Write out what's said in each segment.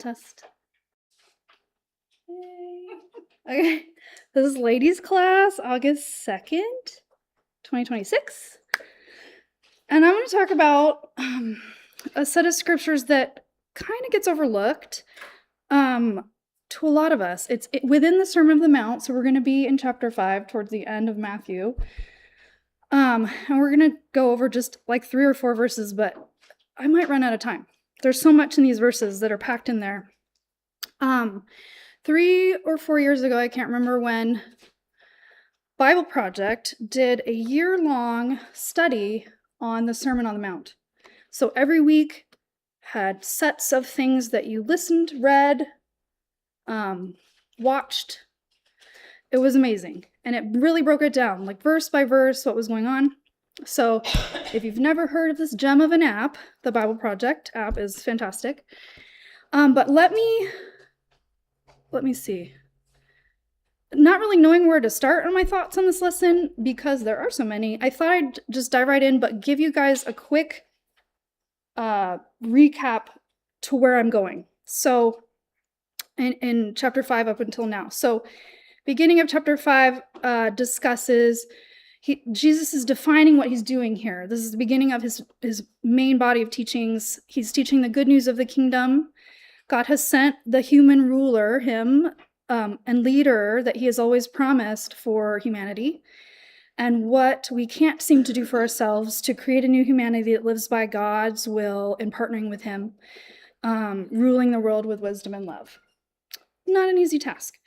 Test. Yay. Okay, this is ladies class, August 2nd, 2026. And I'm going to talk about a set of scriptures that kind of gets overlooked to a lot of us. It's within the Sermon on the Mount, so we're going to be in chapter 5 towards the end of Matthew. And we're going to go over just like 3 or 4 verses, but I might run out of time. There's so much in these verses that are packed in there. 3 or 4 years ago, I can't remember when, Bible Project did a year-long study on the Sermon on the Mount. So every week had sets of things that you listened, read, watched. It was amazing. And it really broke it down, like verse by verse, what was going on. So if you've never heard of this gem of an app, the Bible Project app is fantastic. But let me see. Not really knowing where to start on my thoughts on this lesson because there are so many, I thought I'd just dive right in, but give you guys a quick recap to where I'm going. So in chapter 5 up until now. So beginning of chapter 5 discusses Jesus is defining what he's doing here. This is the beginning of his main body of teachings. He's teaching the good news of the kingdom. God has sent the human ruler, him, and leader that he has always promised for humanity, and what we can't seem to do for ourselves to create a new humanity that lives by God's will and partnering with him, ruling the world with wisdom and love. Not an easy task.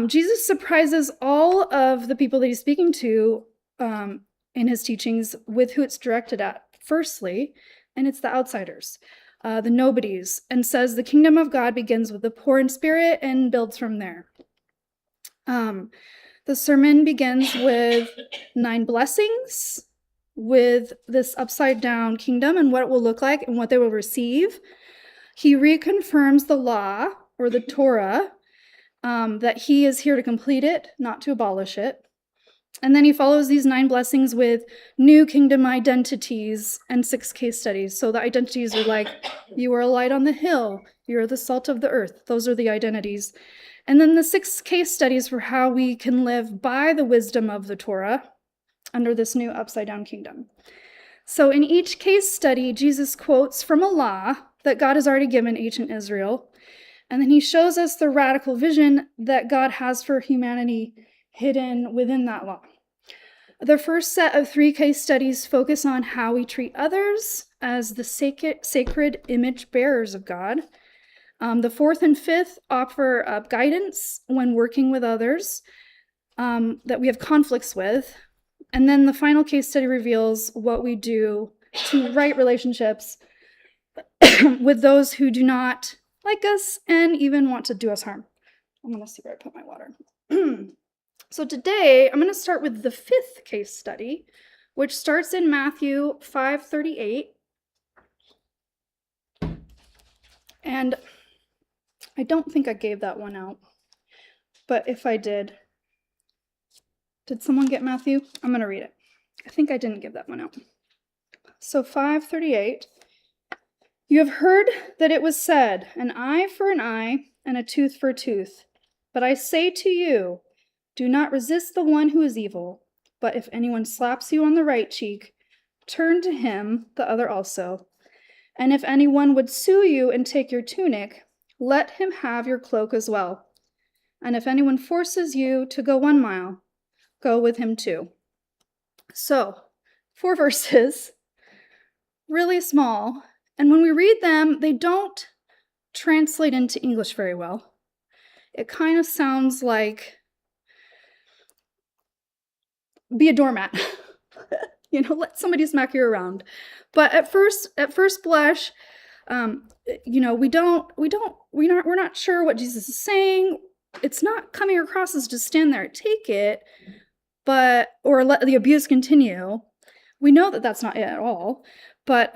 Jesus surprises all of the people that he's speaking to in his teachings with who it's directed at, firstly, and it's the outsiders. The nobodies, and says the kingdom of God begins with the poor in spirit and builds from there. The sermon begins with 9 blessings, with this upside down kingdom and what it will look like and what they will receive. He reconfirms the law, or the Torah, that he is here to complete it, not to abolish it. And then he follows these 9 blessings with new kingdom identities and 6 case studies. So the identities are like, you are a light on the hill, you're the salt of the earth. Those are the identities. And then the 6 case studies for how we can live by the wisdom of the Torah under this new upside down kingdom. So in each case study, Jesus quotes from a law that God has already given ancient Israel. And then he shows us the radical vision that God has for humanity hidden within that law. The first set of 3 case studies focus on how we treat others as the sacred image bearers of God. The 4th and 5th offer guidance when working with others that we have conflicts with. And then the final case study reveals what we do to right relationships with those who do not like us and even want to do us harm. I'm going to see where I put my water. So today, I'm going to start with the 5th case study, which starts in Matthew 5:38. And I don't think I gave that one out, but if I did someone get Matthew? I'm going to read it. I think I didn't give that one out. So 5:38, you have heard that it was said, an eye for an eye and a tooth for a tooth. But I say to you, do not resist the one who is evil, but if anyone slaps you on the right cheek, turn to him the other also. And if anyone would sue you and take your tunic, let him have your cloak as well. And if anyone forces you to go 1 mile, go with him 2. So, 4 verses, really small, and when we read them, they don't translate into English very well. It kind of sounds like be a doormat. Let somebody smack you around. But at first blush, we're not sure what Jesus is saying. It's not coming across as just stand there and take it, or let the abuse continue. We know that that's not it at all. But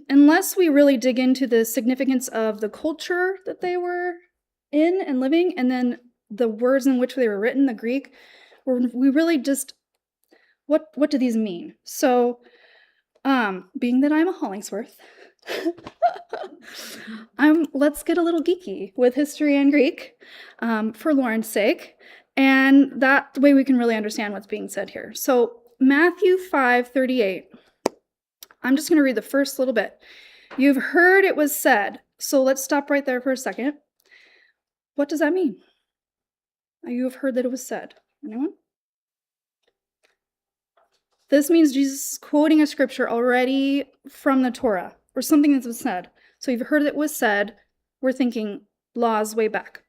unless we really dig into the significance of the culture that they were in and living, and then the words in which they were written, the Greek, we really just, what do these mean? So, being that I'm a Hollingsworth, Let's get a little geeky with history and Greek for Lauren's sake, and that way we can really understand what's being said here. So Matthew 5:38. I'm just going to read the first little bit. You've heard it was said. So let's stop right there for a second. What does that mean? You have heard that it was said. Anyone? This means Jesus is quoting a scripture already from the Torah or something that was said. So you've heard it was said. We're thinking laws way back.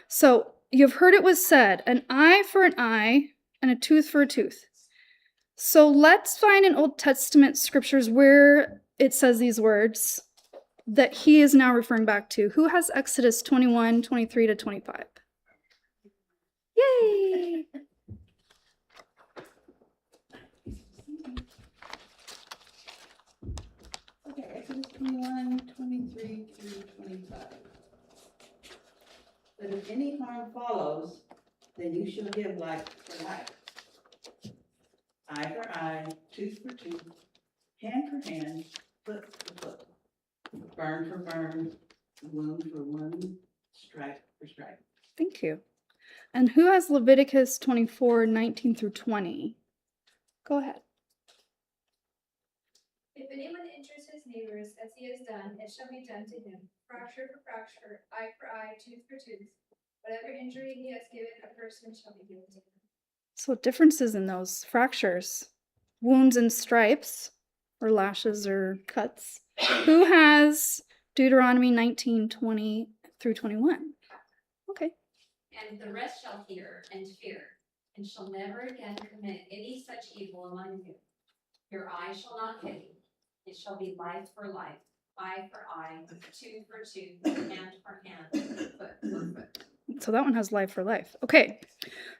So you've heard it was said, an eye for an eye and a tooth for a tooth. So let's find in Old Testament scriptures where it says these words that he is now referring back to. Who has Exodus 21:23 to 25? Yay! Okay, Exodus 21:23 through 25. But if any harm follows, then you shall give life for life, eye for eye, tooth for tooth, hand for hand, foot for foot, burn for burn, wound for wound, stripe for stripe. Thank you. And who has Leviticus 24:19 through 20? Go ahead. If anyone injures his neighbors as he has done, it shall be done to him, fracture for fracture, eye for eye, tooth for tooth. Whatever injury he has given a person shall be given to him. So differences in those fractures, wounds and stripes, or lashes or cuts. Who has Deuteronomy 19:20 through 21? Okay. And the rest shall hear and fear, and shall never again commit any such evil among you. Your eye shall not pity. It shall be life for life, eye for eye, tooth for tooth, hand for hand, foot for foot. So that one has life for life. Okay.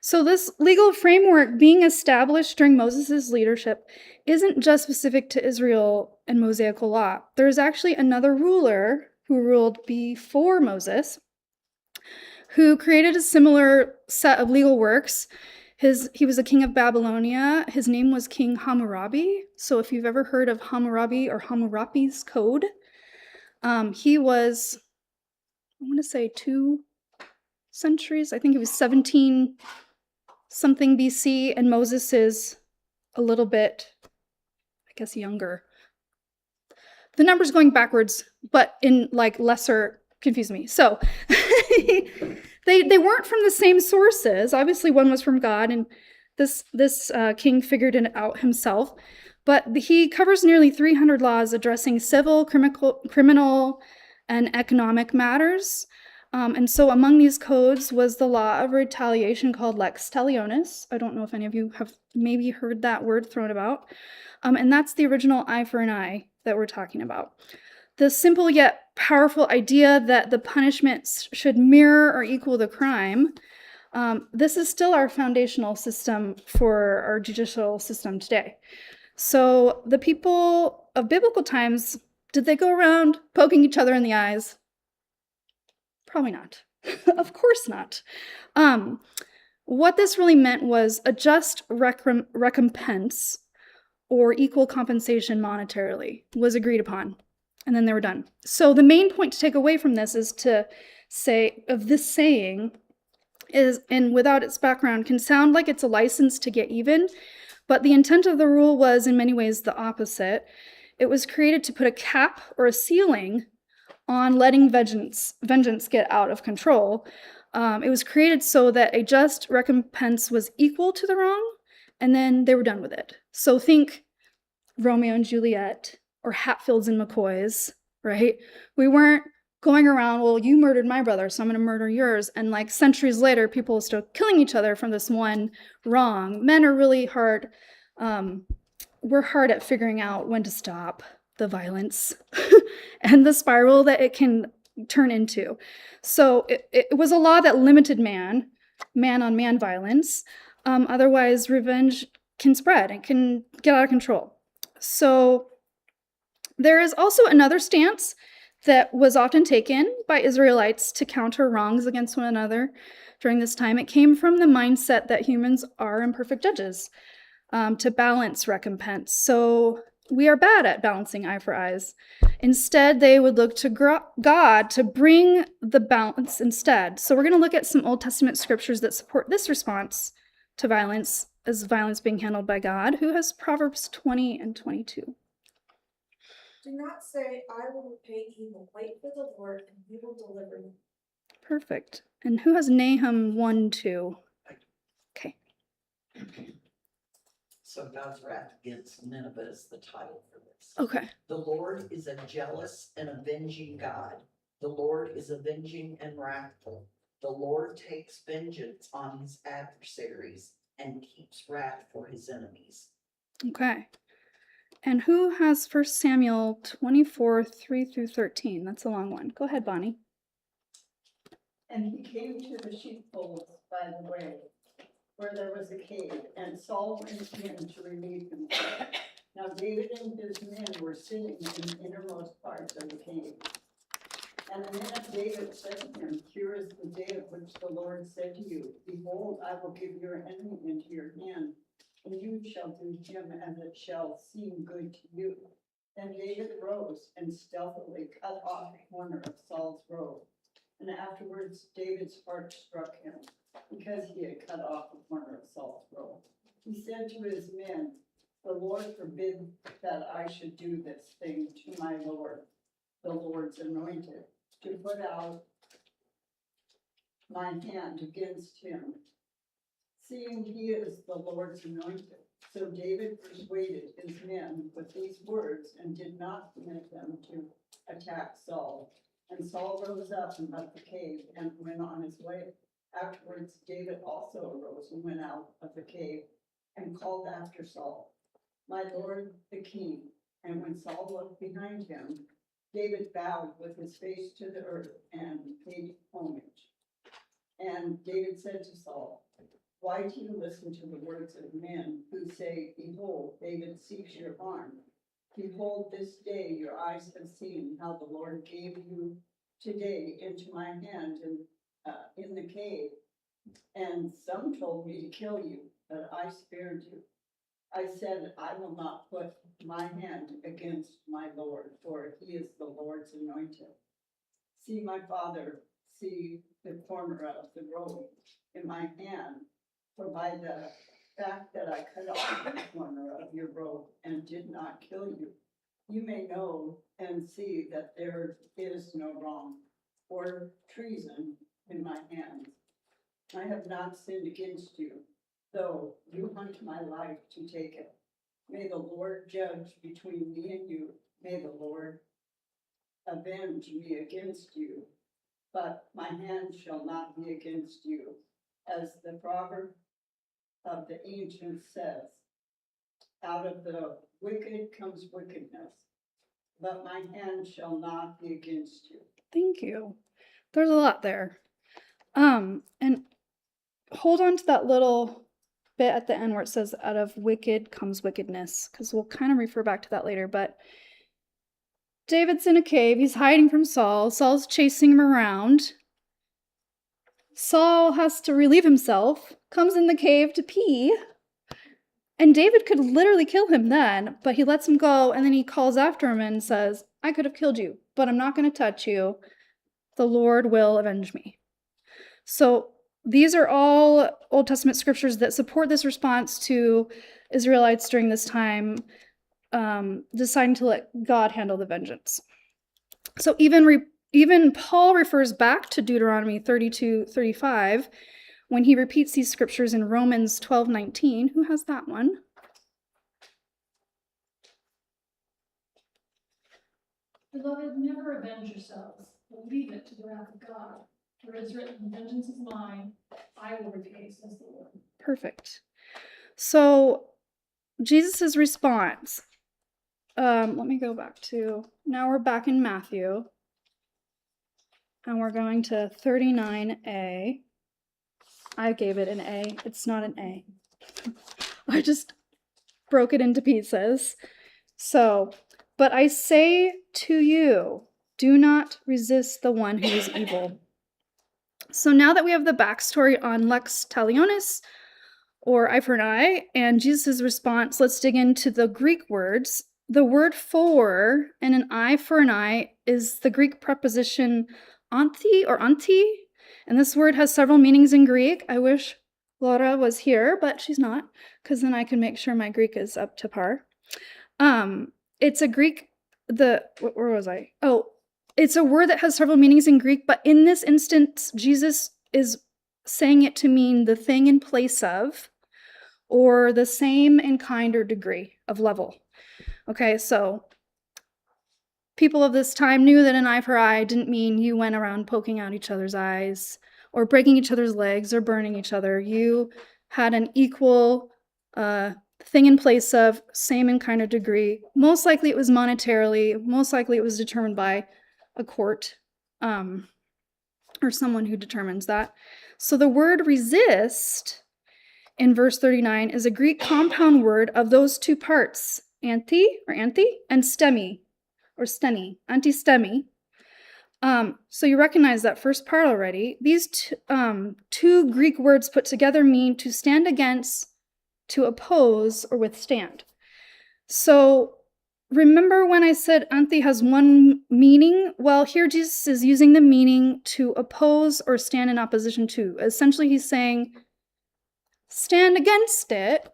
So this legal framework being established during Moses' leadership isn't just specific to Israel and Mosaical law. There's actually another ruler who ruled before Moses who created a similar set of legal works. He was a king of Babylonia. His name was King Hammurabi. So if you've ever heard of Hammurabi or Hammurabi's Code, he was, I want to say 2 centuries. I think it was 17 something BC, and Moses is a little bit, I guess, younger. The number's going backwards, but in like lesser, confuse me. So they weren't from the same sources. Obviously, one was from God, and this king figured it out himself. But he covers nearly 300 laws addressing civil, criminal, and economic matters. And so among these codes was the law of retaliation called Lex Talionis. I don't know if any of you have maybe heard that word thrown about. And that's the original eye for an eye that we're talking about. The simple yet powerful idea that the punishments should mirror or equal the crime, this is still our foundational system for our judicial system today. So the people of biblical times, did they go around poking each other in the eyes? Probably not. Of course not. What this really meant was a just recompense or equal compensation monetarily was agreed upon, and then they were done. So the main point to take away from this is to say, of this saying, is, and without its background, can sound like it's a license to get even, but the intent of the rule was in many ways the opposite. It was created to put a cap or a ceiling on letting vengeance get out of control. It was created so that a just recompense was equal to the wrong, and then they were done with it. So think Romeo and Juliet or Hatfields and McCoys, right? We weren't going around, well, you murdered my brother, so I'm going to murder yours. And like centuries later, people are still killing each other from this one wrong. Men are really hard. We're hard at figuring out when to stop the violence and the spiral that it can turn into. So it was a law that limited man on man violence. Otherwise, revenge can spread and can get out of control. So there is also another stance that was often taken by Israelites to counter wrongs against one another during this time. It came from the mindset that humans are imperfect judges, to balance recompense. So we are bad at balancing eye for eyes. Instead, they would look to God to bring the balance instead. So we're going to look at some Old Testament scriptures that support this response to violence, as violence being handled by God. Who has Proverbs 20 and 22? Do not say, I will repay evil. Wait for the Lord, and he will deliver you. Perfect. And who has Nahum 1, 2? Okay. So God's wrath against Nineveh is the title for this. Okay. The Lord is a jealous and avenging God. The Lord is avenging and wrathful. The Lord takes vengeance on his adversaries and keeps wrath for his enemies. Okay. And who has 1 Samuel 24, 3 through 13? That's a long one. Go ahead, Bonnie. And he came to the sheepfolds by the way, where there was a cave, and Saul went in to relieve himself. Now David and his men were sitting in the innermost parts of the cave. And the men of David said to him, Here is the day of which the Lord said to you, Behold, I will give your enemy into your hand, and you shall do him as it shall seem good to you. Then David rose and stealthily cut off a corner of Saul's robe. And afterwards David's heart struck him, because he had cut off a corner of Saul's robe. He said to his men, The Lord forbid that I should do this thing to my Lord, the Lord's anointed, to put out my hand against him, seeing he is the Lord's anointed. So David persuaded his men with these words and did not permit them to attack Saul. And Saul rose up and left the cave and went on his way. Afterwards, David also arose and went out of the cave and called after Saul, My Lord the king. And when Saul looked behind him, David bowed with his face to the earth and paid homage. And David said to Saul, Why do you listen to the words of men who say, Behold, David seeks your harm? Behold, this day your eyes have seen how the Lord gave you today into my hand in the cave. And some told me to kill you, but I spared you. I said, I will not put my hand against my Lord, for he is the Lord's anointed. See, my father, see the corner of the robe in my hand, for by the fact that I cut off the corner of your robe and did not kill you, you may know and see that there is no wrong or treason in my hands. I have not sinned against you, though you hunt my life to take it. May the Lord judge between me and you. May the Lord avenge me against you, but my hand shall not be against you. As the proverb of the ancients says, out of the wicked comes wickedness, but my hand shall not be against you. Thank you. There's a lot there. And hold on to that little bit at the end where it says, out of wicked comes wickedness, because we'll kind of refer back to that later. But David's in a cave. He's hiding from Saul. Saul's chasing him around. Saul has to relieve himself, comes in the cave to pee. And David could literally kill him then, but he lets him go, and then he calls after him and says, I could have killed you, but I'm not going to touch you. The Lord will avenge me. So these are all Old Testament scriptures that support this response to Israelites during this time, deciding to let God handle the vengeance. So even Paul refers back to Deuteronomy 32:35 when he repeats these scriptures in Romans 12:19. Who has that one? Beloved, never avenge yourselves, but leave it to the wrath of God. For it is written, vengeance is mine, I will repay, says the Lord. Perfect. So Jesus' response, let me go back to, now we're back in Matthew, and we're going to 39a. I gave it an A. It's not an A. I just broke it into pieces. So, but I say to you, do not resist the one who is evil. So now that we have the backstory on lex talionis, or eye for an eye, and Jesus' response, let's dig into the Greek words the word for and an eye for an eye is the Greek preposition anti or anti. And this word has several meanings in Greek. I wish Laura was here, but she's not, because then I can make sure my Greek is up to par. It's a Greek, where was I? Oh, it's a word that has several meanings in Greek, but in this instance, Jesus is saying it to mean the thing in place of, or the same in kind or degree of level. Okay, so people of this time knew that an eye for eye didn't mean you went around poking out each other's eyes or breaking each other's legs or burning each other. You had an equal thing in place of, same in kind of degree. Most likely it was monetarily, most likely it was determined by a court or someone who determines that. So the word resist in verse 39 is a Greek compound word of those two parts, anti and stemi or stemi, antistemi. So you recognize that first part already. These two Greek words put together mean to stand against, to oppose, or withstand. So remember when I said anti has one meaning? Well, here Jesus is using the meaning to oppose or stand in opposition to. Essentially, he's saying, stand against it,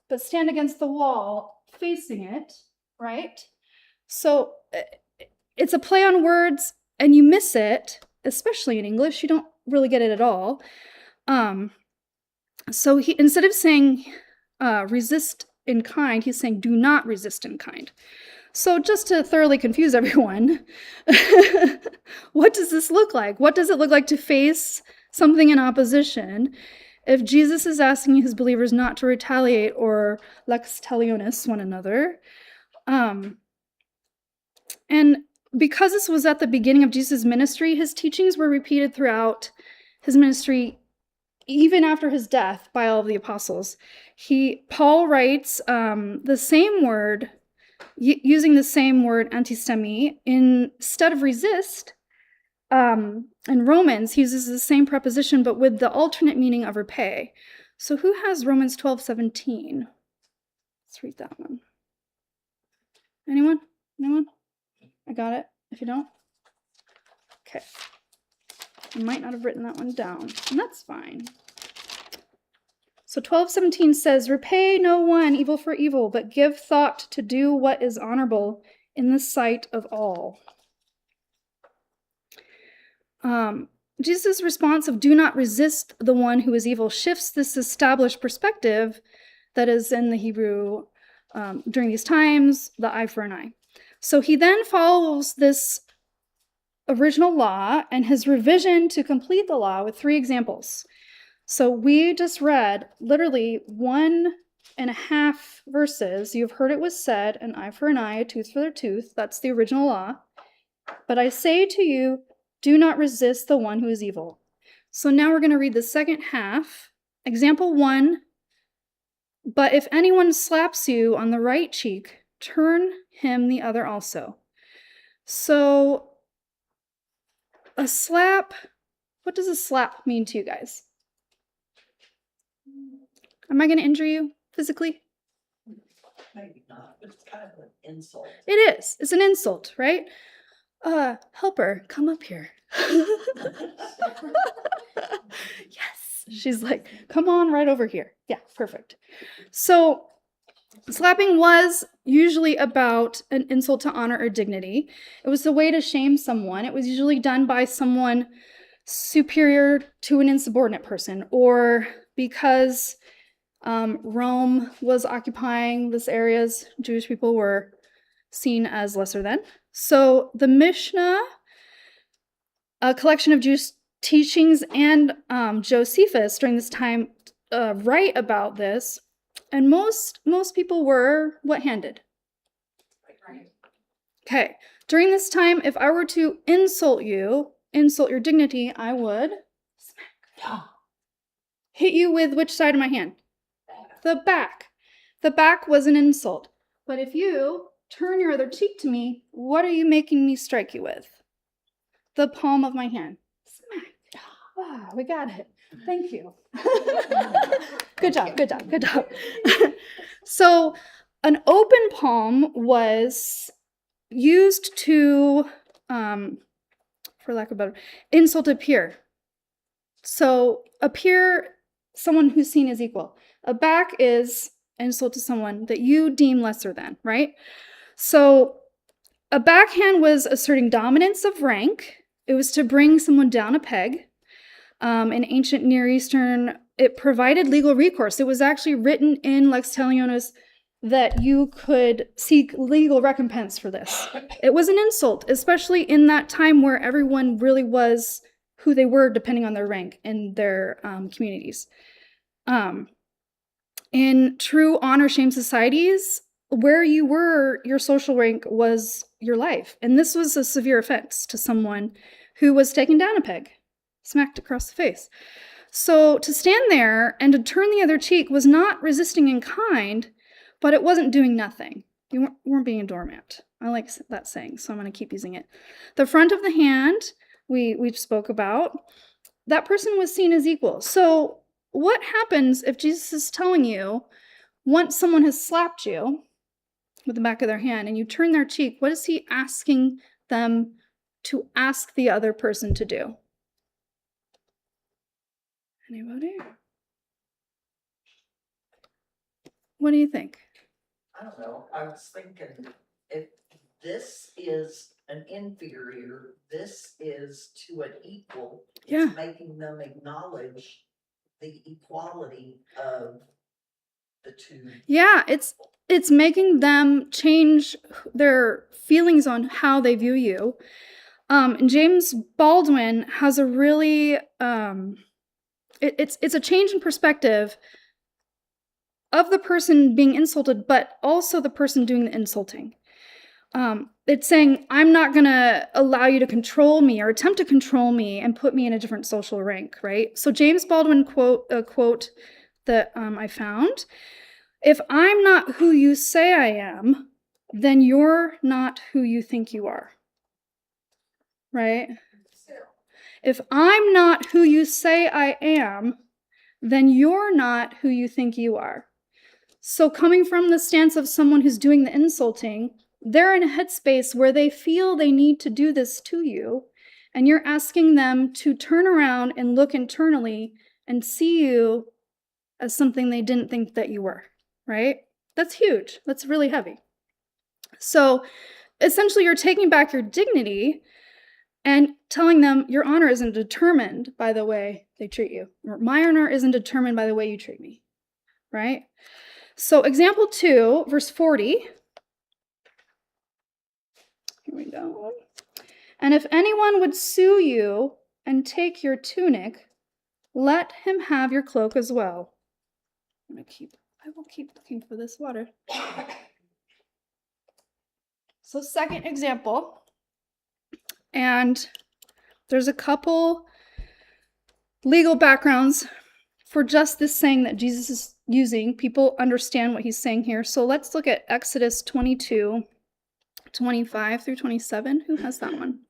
but stand against the wall, facing it, right? So it's a play on words, and you miss it, especially in English. You don't really get it at all. So he, instead of saying resist in kind, he's saying do not resist in kind. So just to thoroughly confuse everyone, what does this look like? What does it look like to face something in opposition if Jesus is asking his believers not to retaliate or lex talionis one another? And because this was at the beginning of Jesus' ministry, his teachings were repeated throughout his ministry, even after his death, by all of the apostles. Paul writes the same word, using the same word, antistemi, instead of resist. In Romans, he uses the same preposition, but with the alternate meaning of repay. So who has Romans 12:17? Let's read that one. Anyone? I got it, if you don't. Okay. I might not have written that one down, and that's fine. So 12:17 says, repay no one evil for evil, but give thought to do what is honorable in the sight of all. Jesus' response of do not resist the one who is evil shifts this established perspective that is in the Hebrew during these times, the eye for an eye. So he then follows this original law and his revision to complete the law with 3 examples. So we just read literally 1.5 verses. You've heard it was said, an eye for an eye, a tooth for a tooth. That's the original law. But I say to you, do not resist the one who is evil. So now we're going to read the second half. Example 1. But if anyone slaps you on the right cheek, turn him the other also. So a slap, what does a slap mean to you guys? Am I going to injure you physically? Maybe not, but it's kind of an insult. It is. It's an insult, right? Helper, come up here. Yes. She's like, come on right over here. Yeah, perfect. So slapping was usually about an insult to honor or dignity. It was the way to shame someone. It was usually done by someone superior to an insubordinate person, or because Rome was occupying this areas, Jewish people were seen as lesser than. So the Mishnah, a collection of Jewish teachings, and Josephus during this time write about this, and most people were what-handed. Right. Okay, during this time, if I were to insult your dignity, I would hit you with which side of my hand? The back. The back was an insult. But if you turn your other cheek to me, what are you making me strike you with? The palm of my hand. Smack. Ah, we got it. Thank you. Good job. So An open palm was used to, for lack of a better, insult a peer. So a peer, someone who's seen as equal. A back is insult to someone that you deem lesser than, right? So a backhand was asserting dominance of rank. It was to bring someone down a peg. In ancient Near Eastern, it provided legal recourse. It was actually written in Lex Talionis that you could seek legal recompense for this. It was an insult, especially in that time where everyone really was who they were depending on their rank in their communities. In true honor-shame societies, where you were, your social rank was your life. And this was a severe offense to someone who was taken down a peg, smacked across the face. So to stand there and to turn the other cheek was not resisting in kind, but it wasn't doing nothing. You weren't being a doormat. I like that saying, so I'm going to keep using it. The front of the hand, we've spoke about, that person was seen as equal. So what happens if Jesus is telling you, once someone has slapped you with the back of their hand and you turn their cheek, what is he asking them to ask the other person to do? Anybody? What do you think? I don't know, I was thinking, if this is an inferior, this is to an equal. Yeah. It's making them acknowledge the equality of the two. Yeah, it's making them change their feelings on how they view you. And James Baldwin has a really it's a change in perspective of the person being insulted, but also the person doing the insulting. It's saying, I'm not going to allow you to control me or attempt to control me and put me in a different social rank, right? So James Baldwin quote that I found, if I'm not who you say I am, then you're not who you think you are, right? If I'm not who you say I am, then you're not who you think you are. So coming from the stance of someone who's doing the insulting, they're in a headspace where they feel they need to do this to you, and you're asking them to turn around and look internally and see you as something they didn't think that you were, right? That's huge. That's really heavy. So essentially, you're taking back your dignity and telling them your honor isn't determined by the way they treat you. Or my honor isn't determined by the way you treat me, right? So example 2, verse 40. Here we go. And if anyone would sue you and take your tunic, let him have your cloak as well. I will keep looking for this water. So second example, and there's a couple legal backgrounds for just this saying that Jesus is using. People understand what he's saying here. So let's look at Exodus 22, 25 through 27. Who has that one?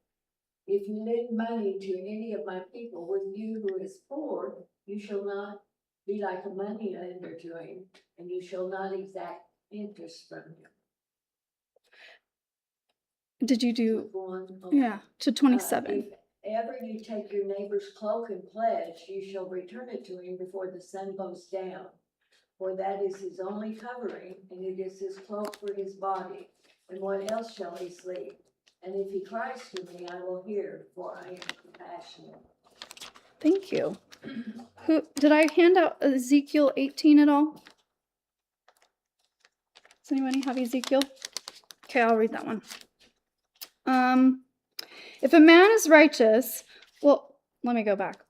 If you lend money to any of my people with you who is poor, you shall not be like a money lender to him, and you shall not exact interest from him. Did you do? Go on. Yeah, to 27. If ever you take your neighbor's cloak and pledge, you shall return it to him before the sun goes down. For that is his only covering, and it is his cloak for his body. And what else shall he sleep? And if he cries to me, I will hear, for I am compassionate. Thank you. Who did I hand out Ezekiel 18 at all? Does anybody have Ezekiel? Okay, I'll read that one. If a man is righteous, well, let me go back.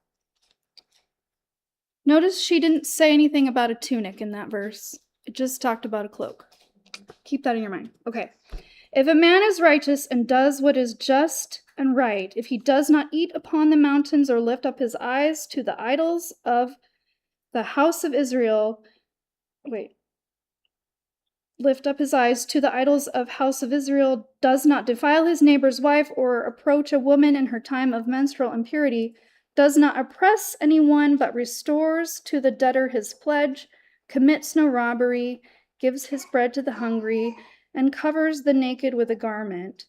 Notice she didn't say anything about a tunic in that verse. It just talked about a cloak. Keep that in your mind. Okay. If a man is righteous and does what is just and right, if he does not eat upon the mountains or lift up his eyes to the idols of the house of Israel, lift up his eyes to the idols of house of Israel, does not defile his neighbor's wife or approach a woman in her time of menstrual impurity, does not oppress anyone but restores to the debtor his pledge, commits no robbery, gives his bread to the hungry, and covers the naked with a garment.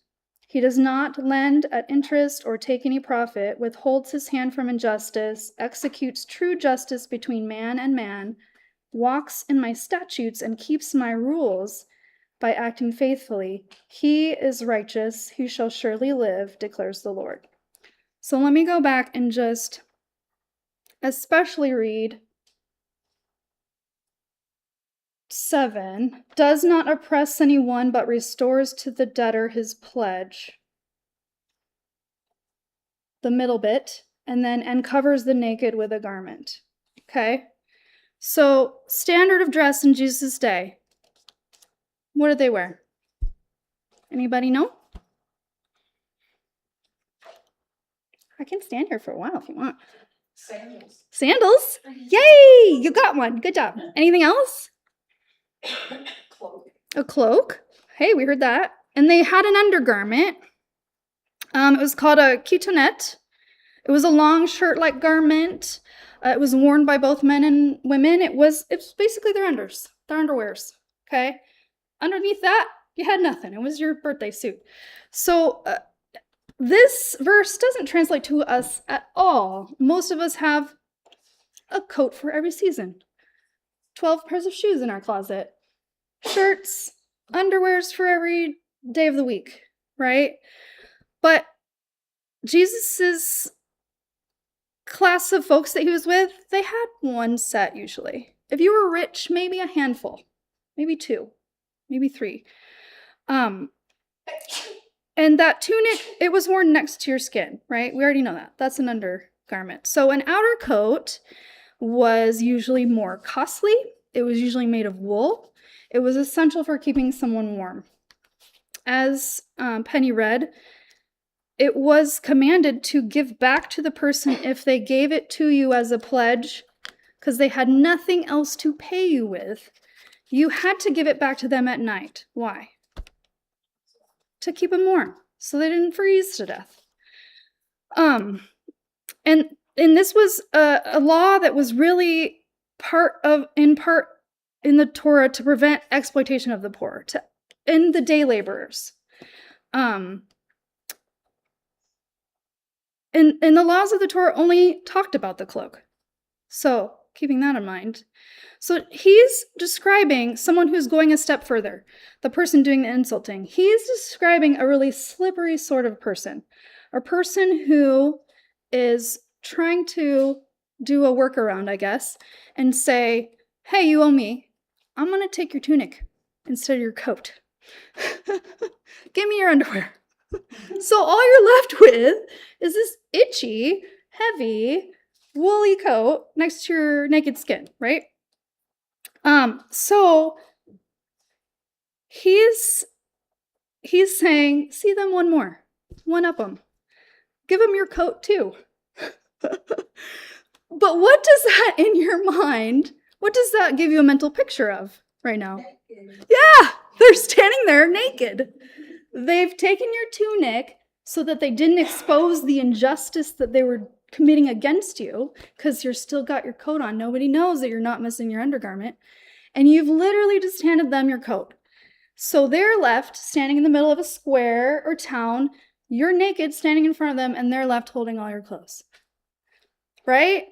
He does not lend at interest or take any profit, withholds his hand from injustice, executes true justice between man and man, walks in my statutes and keeps my rules by acting faithfully. He is righteous, he shall surely live, declares the Lord. So let me go back and just especially read 7. Does not oppress anyone, but restores to the debtor his pledge. The middle bit, and covers the naked with a garment. Okay? So, standard of dress in Jesus' day. What did they wear? Anybody know? I can stand here for a while if you want. Sandals. Sandals? Yay! You got one. Good job. Anything else? Cloak. A cloak. Hey, we heard that. And they had an undergarment. It was called a chitonette. It was a long shirt-like garment. It was worn by both men and women. It was basically their underwears. Okay. Underneath that, you had nothing. It was your birthday suit. So this verse doesn't translate to us at all. Most of us have a coat for every season. 12 pairs of shoes in our closet. Shirts, underwears for every day of the week, right? But Jesus's class of folks that he was with, they had one set usually. If you were rich, maybe a handful, maybe 2, maybe 3. And that tunic, it was worn next to your skin, right? We already know that. That's an undergarment. So an outer coat was usually more costly. It was usually made of wool. It was essential for keeping someone warm. As Penny read, it was commanded to give back to the person if they gave it to you as a pledge, because they had nothing else to pay you with. You had to give it back to them at night. Why? To keep them warm, so they didn't freeze to death. And this was a law that was really part in the Torah to prevent exploitation of the poor, to end the day laborers. And the laws of the Torah only talked about the cloak. So, keeping that in mind. So he's describing someone who's going a step further, the person doing the insulting. He's describing a really slippery sort of person, a person who is trying to do a workaround, I guess, and say, hey, you owe me. I'm going to take your tunic instead of your coat. Give me your underwear. So all you're left with is this itchy, heavy, woolly coat next to your naked skin, right? So he's saying, see them one more, one up them, give them your coat too. But what does that in your mind, what does that give you a mental picture of right now? Yeah, they're standing there naked. They've taken your tunic so that they didn't expose the injustice that they were committing against you, because you're still got your coat on. Nobody knows that you're not missing your undergarment. And you've literally just handed them your coat. So they're left standing in the middle of a square or town. You're naked standing in front of them, and they're left holding all your clothes. Right?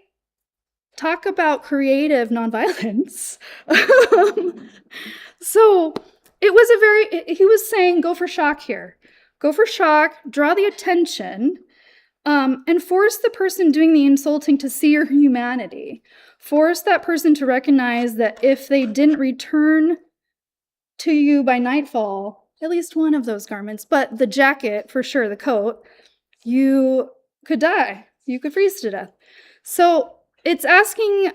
Talk about creative nonviolence. So it was he was saying, go for shock here. Go for shock, draw the attention, and force the person doing the insulting to see your humanity. Force that person to recognize that if they didn't return to you by nightfall, at least one of those garments, but the jacket, for sure, the coat, you could die. You could freeze to death. So it's asking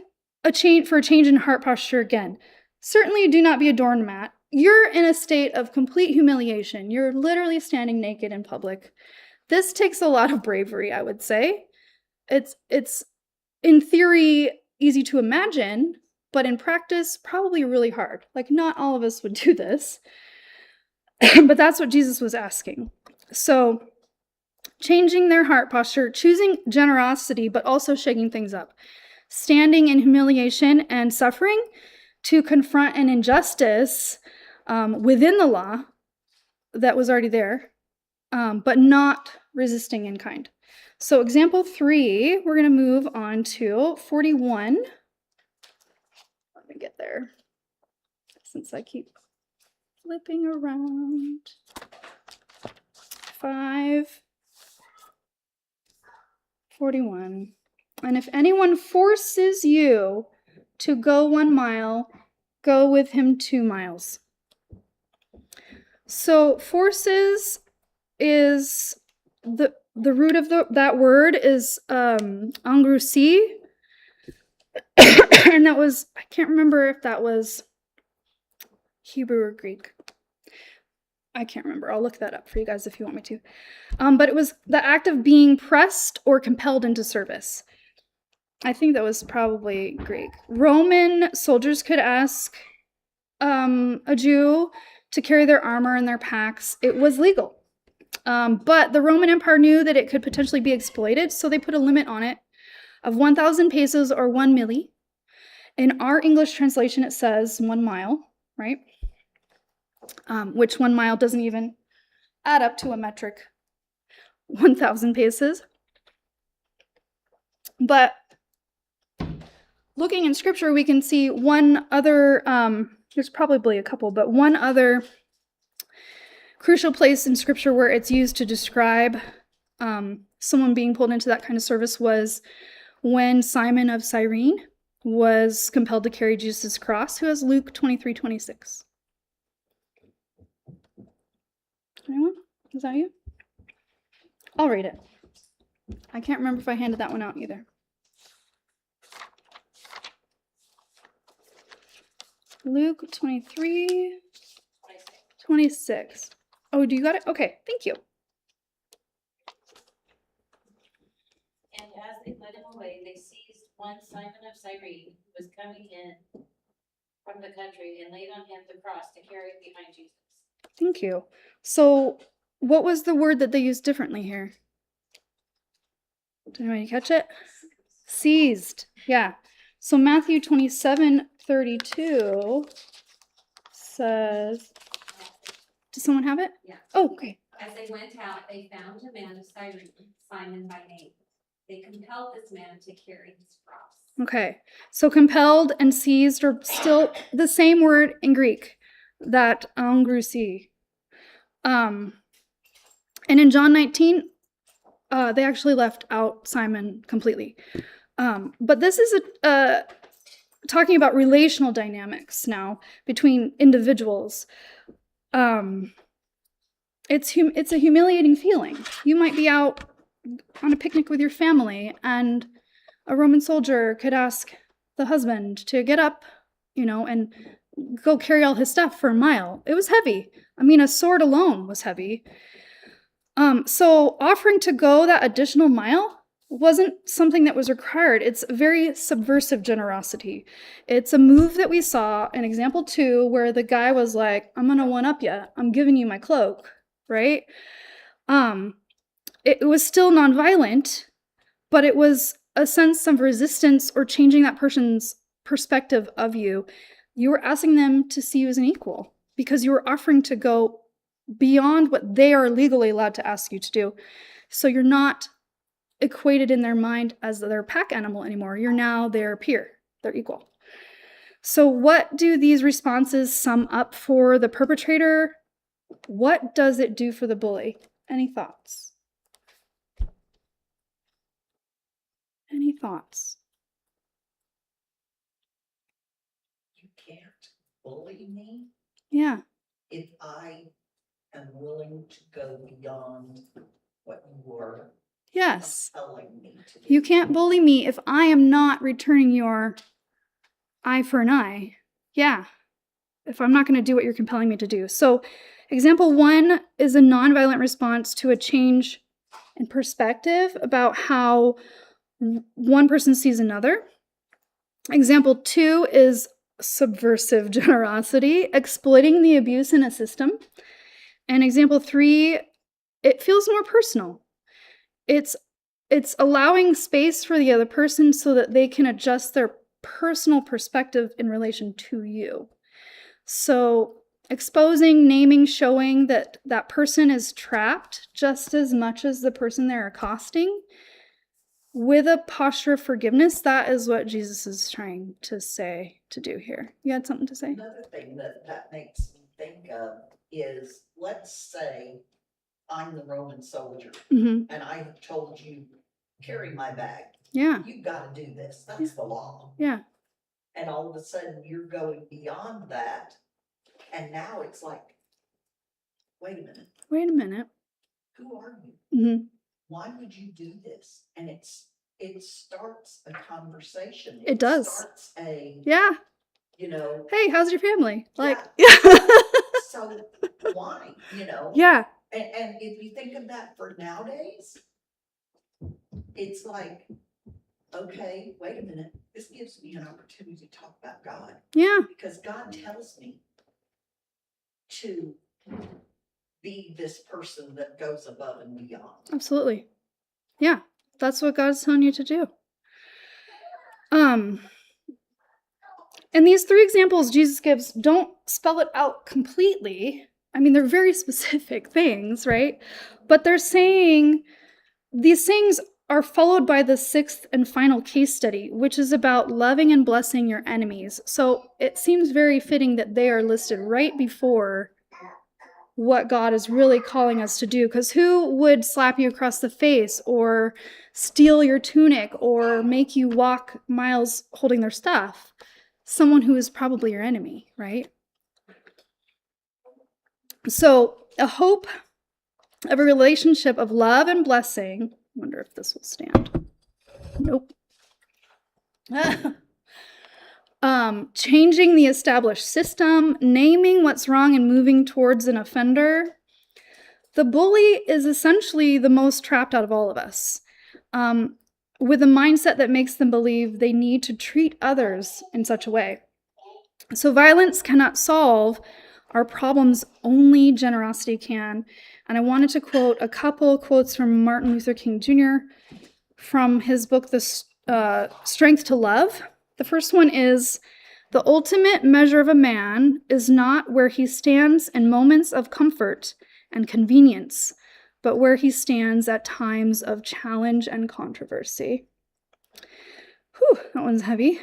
for a change in heart posture again. Certainly do not be a doormat. You're in a state of complete humiliation. You're literally standing naked in public. This takes a lot of bravery, I would say. It's in theory easy to imagine, but in practice probably really hard. Like, not all of us would do this. But that's what Jesus was asking. So changing their heart posture, choosing generosity, but also shaking things up. Standing in humiliation and suffering to confront an injustice within the law that was already there, but not resisting in kind. So example 3, we're going to move on to 41. Let me get there, since I keep flipping around. 5:41. And if anyone forces you to go 1 mile, go with him 2 miles. So forces is the root of that word is angrousi. And that was, I can't remember if that was Hebrew or Greek. I can't remember. I'll look that up for you guys if you want me to. But it was the act of being pressed or compelled into service. I think that was probably Greek. Roman soldiers could ask a Jew to carry their armor and their packs. It was legal. But the Roman Empire knew that it could potentially be exploited, so they put a limit on it of 1,000 pesos or 1 milli. In our English translation, it says 1 mile, right? Which 1 mile doesn't even add up to a metric 1,000 pesos. But looking in scripture, we can see one other, there's probably a couple, but one other crucial place in scripture where it's used to describe someone being pulled into that kind of service was when Simon of Cyrene was compelled to carry Jesus' cross, who has Luke 23:26. Anyone? Is that you? I'll read it. I can't remember if I handed that one out either. Luke 23:26. Oh, do you got it? Okay, thank you. And as they led him away, they seized one Simon of Cyrene, who was coming in from the country, and laid on him the cross to carry it behind Jesus. Thank you. So, what was the word that they used differently here? Did anybody catch it? Seized. Yeah. So Matthew 27:32 says, does someone have it? Yeah. Oh, okay. As they went out, they found a man of Cyrene, Simon by name. They compelled this man to carry his cross. Okay. So compelled and seized are still the same word in Greek, that angrousi. And in John 19, they actually left out Simon completely. But this is talking about relational dynamics now between individuals. It's a humiliating feeling. You might be out on a picnic with your family, and a Roman soldier could ask the husband to get up, and go carry all his stuff for a mile. It was heavy. I mean, a sword alone was heavy. So offering to go that additional mile wasn't something that was required. It's very subversive generosity. It's a move that we saw in example 2, where the guy was like, I'm gonna one-up you. I'm giving you my cloak, right? It was still nonviolent, but it was a sense of resistance or changing that person's perspective of you. You were asking them to see you as an equal because you were offering to go beyond what they are legally allowed to ask you to do. So you're not equated in their mind as their pack animal anymore. You're now their peer, their equal. So what do these responses sum up for the perpetrator? What does it do for the bully? Any thoughts? Any thoughts? You can't bully me Yeah. if I am willing to go beyond what you are Yes. telling me to do. You can't bully me if I am not returning your eye for an eye. Yeah. If I'm not going to do what you're compelling me to do. So example 1 is a nonviolent response to a change in perspective about how one person sees another. Example 2 is subversive generosity, exploiting the abuse in a system. And example 3, it feels more personal. It's allowing space for the other person so that they can adjust their personal perspective in relation to you. So exposing, naming, showing that that person is trapped just as much as the person they're accosting with a posture of forgiveness, that is what Jesus is trying to say to do here. You had something to say? Another thing that makes me think of is, let's say I'm the Roman soldier Mm-hmm. and I have told you, carry my bag. Yeah. You've got to do this. That's the law. Yeah. And all of a sudden you're going beyond that. And now it's like, wait a minute, Wait a minute. who are you? Mm-hmm. Why would you do this? And it starts a conversation. It does. Starts a, Yeah. you know, Hey, how's your family? Like, so why, you know? yeah. And if you think of that for nowadays, it's like, okay, wait a minute, this gives me an opportunity to talk about God, Yeah. because God tells me to be this person that goes above and beyond. Absolutely. Yeah. That's what God's telling you to do. And these three examples Jesus gives don't spell it out completely. I mean, they're very specific things, right? But they're saying these things are followed by the sixth and final case study, which is about loving and blessing your enemies. So it seems very fitting that they are listed right before what God is really calling us to do. Because who would slap you across the face or steal your tunic or make you walk miles holding their stuff? Someone who is probably your enemy, right? So a hope of a relationship of love and blessing. I wonder if this will stand. Nope. Changing the established system, naming what's wrong and moving towards an offender. The bully is essentially the most trapped out of all of us, with a mindset that makes them believe they need to treat others in such a way. So violence cannot solve our problems, only generosity can. And I wanted to quote a couple quotes from Martin Luther King Jr. from his book, The Strength to Love. The first one is, "The ultimate measure of a man is not where he stands in moments of comfort and convenience, but where he stands at times of challenge and controversy." Whew, that one's heavy.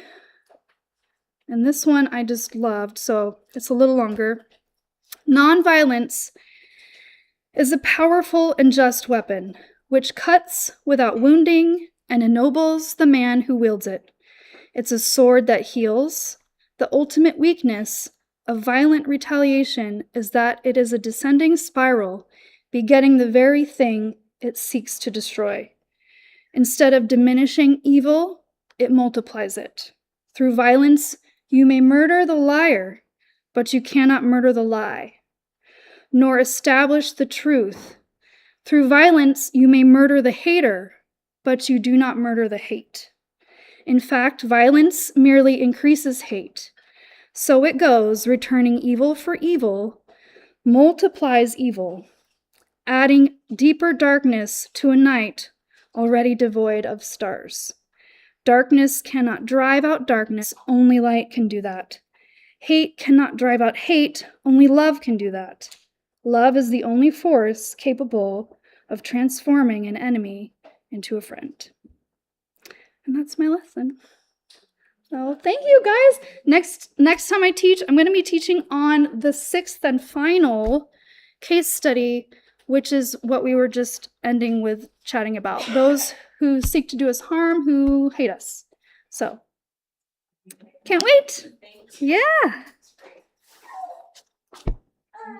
And this one I just loved, so it's a little longer. "Nonviolence is a powerful and just weapon, which cuts without wounding and ennobles the man who wields it. It's a sword that heals. The ultimate weakness of violent retaliation is that it is a descending spiral, begetting the very thing it seeks to destroy. Instead of diminishing evil, it multiplies it. Through violence, you may murder the liar, but you cannot murder the lie, nor establish the truth. Through violence, you may murder the hater, but you do not murder the hate. In fact, violence merely increases hate. So it goes, returning evil for evil, multiplies evil, adding deeper darkness to a night already devoid of stars. Darkness cannot drive out darkness, only light can do that. Hate cannot drive out hate, only love can do that. Love is the only force capable of transforming an enemy into a friend." And that's my lesson. So thank you guys. Next time I teach, I'm going to be teaching on the sixth and final case study, which is what we were just ending with chatting about. Those who seek to do us harm, who hate us. So can't wait. Yeah.